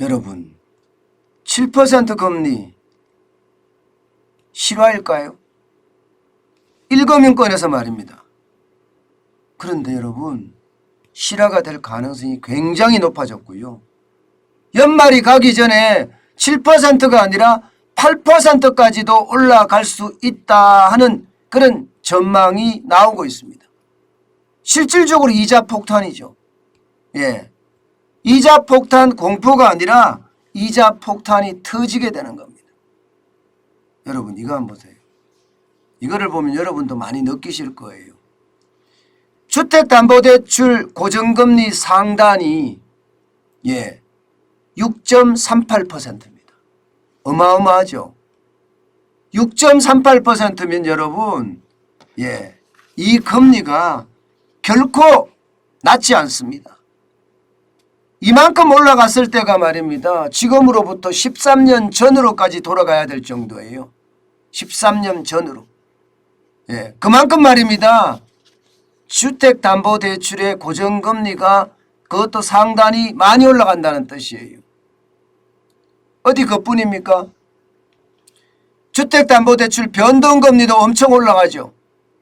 여러분 7% 금리 실화일까요? 일금융권에서 말입니다. 그런데 여러분 실화가 될 가능성이 굉장히 높아졌고요. 연말이 가기 전에 7%가 아니라 8%까지도 올라갈 수 있다 하는 그런 전망이 나오고 있습니다. 실질적으로 이자 폭탄이죠. 예, 이자 폭탄 공포가 아니라 이자 폭탄이 터지게 되는 겁니다. 여러분 이거 한번 보세요. 이거를 보면 여러분도 많이 느끼실 거예요. 주택담보대출 고정금리 상단이 6.38%입니다. 어마어마하죠. 6.38%면 여러분 이 금리가 결코 낮지 않습니다. 이만큼 올라갔을 때가 말입니다. 지금으로부터 13년 전으로까지 돌아가야 될 정도예요. 13년 전으로. 그만큼 말입니다. 주택담보대출의 고정금리가 그것도 상당히 많이 올라간다는 뜻이에요. 어디 그뿐입니까? 주택담보대출 변동금리도 엄청 올라가죠.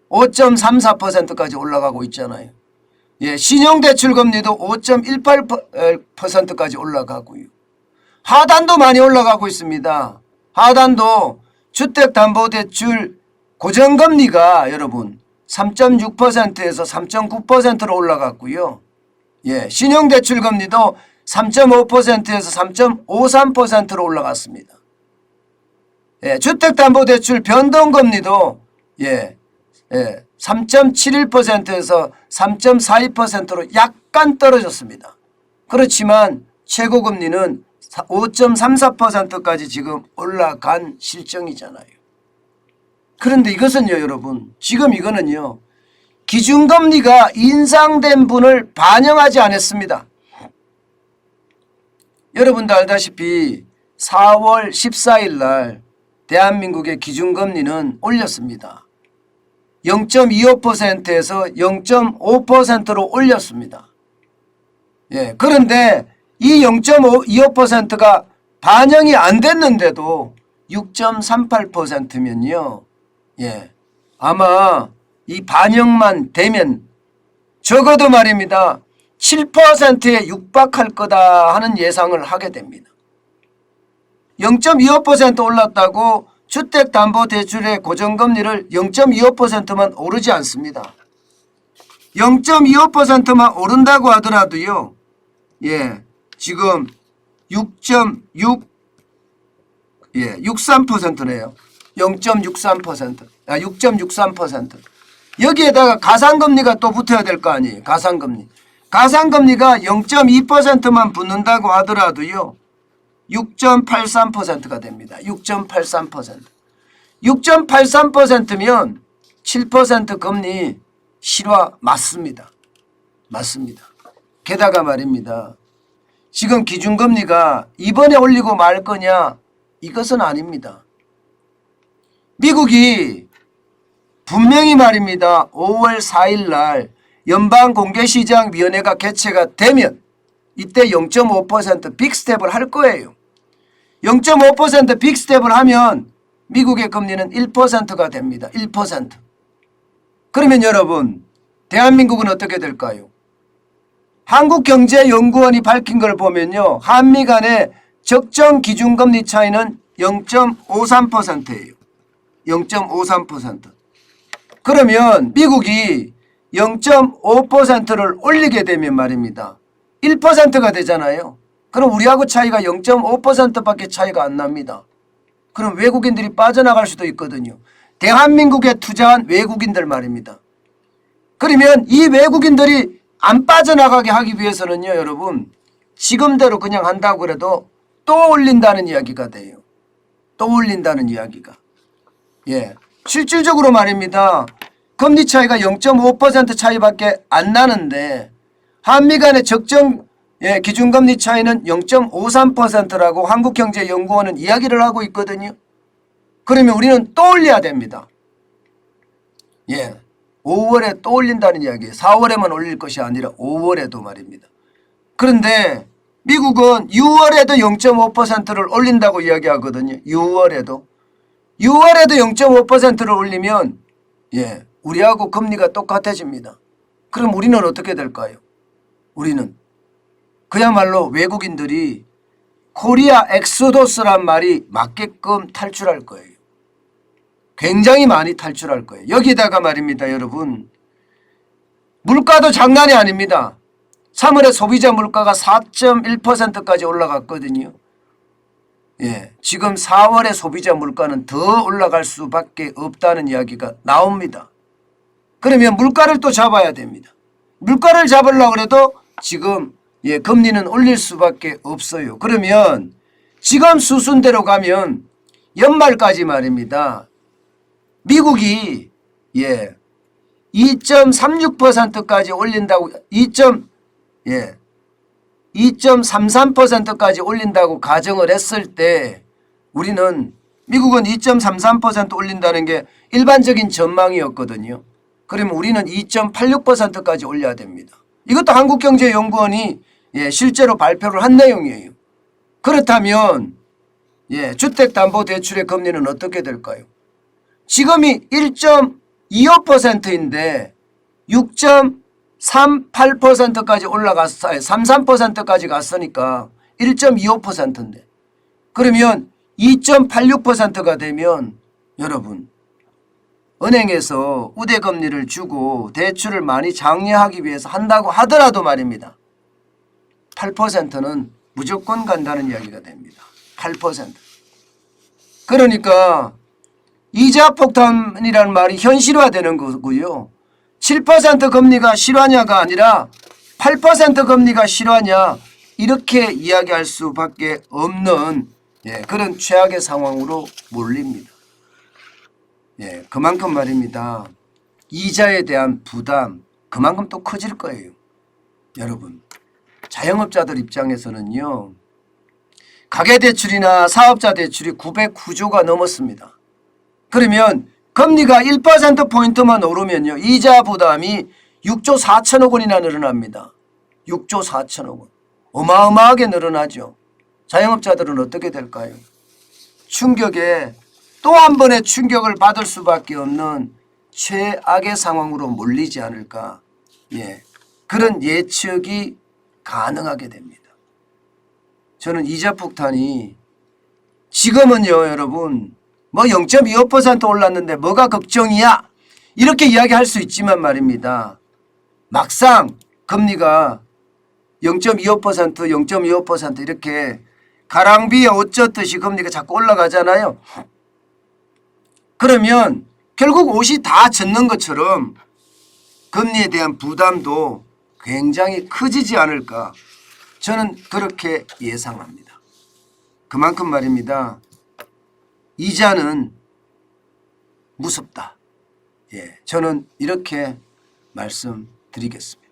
5.34%까지 올라가고 있잖아요. 신용대출 금리도 5.18%까지 올라가고요. 하단도 많이 올라가고 있습니다. 하단도 주택담보대출 고정금리가 여러분 3.6%에서 3.9%로 올라갔고요. 신용대출 금리도 3.5%에서 3.53%로 올라갔습니다. 주택담보대출 변동금리도 3.71%에서 3.42%로 약간 떨어졌습니다. 그렇지만 최고금리는 5.34%까지 지금 올라간 실정이잖아요. 그런데 이것은요 여러분 지금 이거는요 기준금리가 인상된 분을 반영하지 않았습니다. 여러분도 알다시피 4월 14일 날 대한민국의 기준금리는 올렸습니다. 0.25%에서 0.5%로 올렸습니다. 그런데 이 0.25%가 반영이 안 됐는데도 6.38%면요. 아마 이 반영만 되면 적어도 말입니다. 7%에 육박할 거다 하는 예상을 하게 됩니다. 0.25% 올랐다고 주택담보대출의 고정금리를 0.25%만 오르지 않습니다. 0.25%만 오른다고 하더라도요. 지금 6.63%네요. 0.63%. 6.63%. 여기에다가 가상금리가 또 붙어야 될 거 아니에요. 가상금리. 가상금리가 0.2%만 붙는다고 하더라도요. 6.83%가 됩니다. 6.83%. 6.83%면 7% 금리 실화 맞습니다. 맞습니다. 게다가 말입니다. 지금 기준금리가 이번에 올리고 말 거냐? 이것은 아닙니다. 미국이 분명히 말입니다. 5월 4일 날 연방공개시장위원회가 개최가 되면 이때 0.5% 빅스텝을 할 거예요. 0.5% 빅스텝을 하면 미국의 금리는 1%가 됩니다. 1%. 그러면 여러분 대한민국은 어떻게 될까요? 한국경제연구원이 밝힌 걸 보면요. 한미 간의 적정 기준금리 차이는 0.53%예요. 0.53%. 그러면 미국이 0.5%를 올리게 되면 말입니다. 1%가 되잖아요. 그럼 우리하고 차이가 0.5%밖에 차이가 안 납니다. 그럼 외국인들이 빠져나갈 수도 있거든요. 대한민국에 투자한 외국인들 말입니다. 그러면 이 외국인들이 안 빠져나가게 하기 위해서는요. 여러분 지금대로 그냥 한다고 그래도 또 올린다는 이야기가 돼요. 또 올린다는 이야기가. 실질적으로 말입니다. 금리 차이가 0.5% 차이밖에 안 나는데 한미 간의 적정 기준금리 차이는 0.53%라고 한국경제연구원은 이야기를 하고 있거든요. 그러면 우리는 또 올려야 됩니다. 5월에 또 올린다는 이야기예요. 4월에만 올릴 것이 아니라 5월에도 말입니다. 그런데 미국은 6월에도 0.5%를 올린다고 이야기하거든요. 6월에도 0.5%를 올리면 우리하고 금리가 똑같아집니다. 그럼 우리는 어떻게 될까요? 우리는 그야말로 외국인들이 코리아 엑소더스란 말이 맞게끔 탈출할 거예요. 굉장히 많이 탈출할 거예요. 여기다가 말입니다, 여러분. 물가도 장난이 아닙니다. 3월에 소비자 물가가 4.1%까지 올라갔거든요. 지금 4월에 소비자 물가는 더 올라갈 수밖에 없다는 이야기가 나옵니다. 그러면 물가를 또 잡아야 됩니다. 물가를 잡으려고 해도 지금 금리는 올릴 수밖에 없어요. 그러면 지금 수순대로 가면 연말까지 말입니다. 미국이 2.36%까지 올린다고 2.33%까지 올린다고 가정을 했을 때 우리는 미국은 2.33% 올린다는 게 일반적인 전망이었거든요. 그러면 우리는 2.86%까지 올려야 됩니다. 이것도 한국경제연구원이 실제로 발표를 한 내용이에요. 그렇다면 주택담보대출의 금리는 어떻게 될까요? 지금이 1.25%인데 6.38%까지 올라갔어요. 33%까지 갔으니까 1.25%인데 그러면 2.86%가 되면 여러분 은행에서 우대금리를 주고 대출을 많이 장려하기 위해서 한다고 하더라도 말입니다. 8%는 무조건 간다는 이야기가 됩니다. 8%. 그러니까 이자 폭탄이라는 말이 현실화되는 거고요. 7% 금리가 실화냐가 아니라 8% 금리가 실화냐 이렇게 이야기할 수밖에 없는 그런 최악의 상황으로 몰립니다. 그만큼 말입니다. 이자에 대한 부담 그만큼 또 커질 거예요. 여러분 자영업자들 입장에서는요. 가계대출이나 사업자 대출이 909조가 넘었습니다. 그러면 금리가 1%포인트만 오르면요. 이자 부담이 6조 4천억 원이나 늘어납니다. 6조 4천억 원. 어마어마하게 늘어나죠. 자영업자들은 어떻게 될까요? 충격에 또 한 번의 충격을 받을 수밖에 없는 최악의 상황으로 몰리지 않을까. 그런 예측이 가능하게 됩니다. 저는 이자 폭탄이 지금은요 여러분 뭐 0.25% 올랐는데 뭐가 걱정이야 이렇게 이야기할 수 있지만 말입니다. 막상 금리가 0.25% 0.25% 이렇게 가랑비에 옷 젖듯이 금리가 자꾸 올라가잖아요. 그러면 결국 옷이 다 젖는 것처럼 금리에 대한 부담도 굉장히 커지지 않을까 저는 그렇게 예상합니다. 그만큼 말입니다. 이자는 무섭다. 저는 이렇게 말씀드리겠습니다.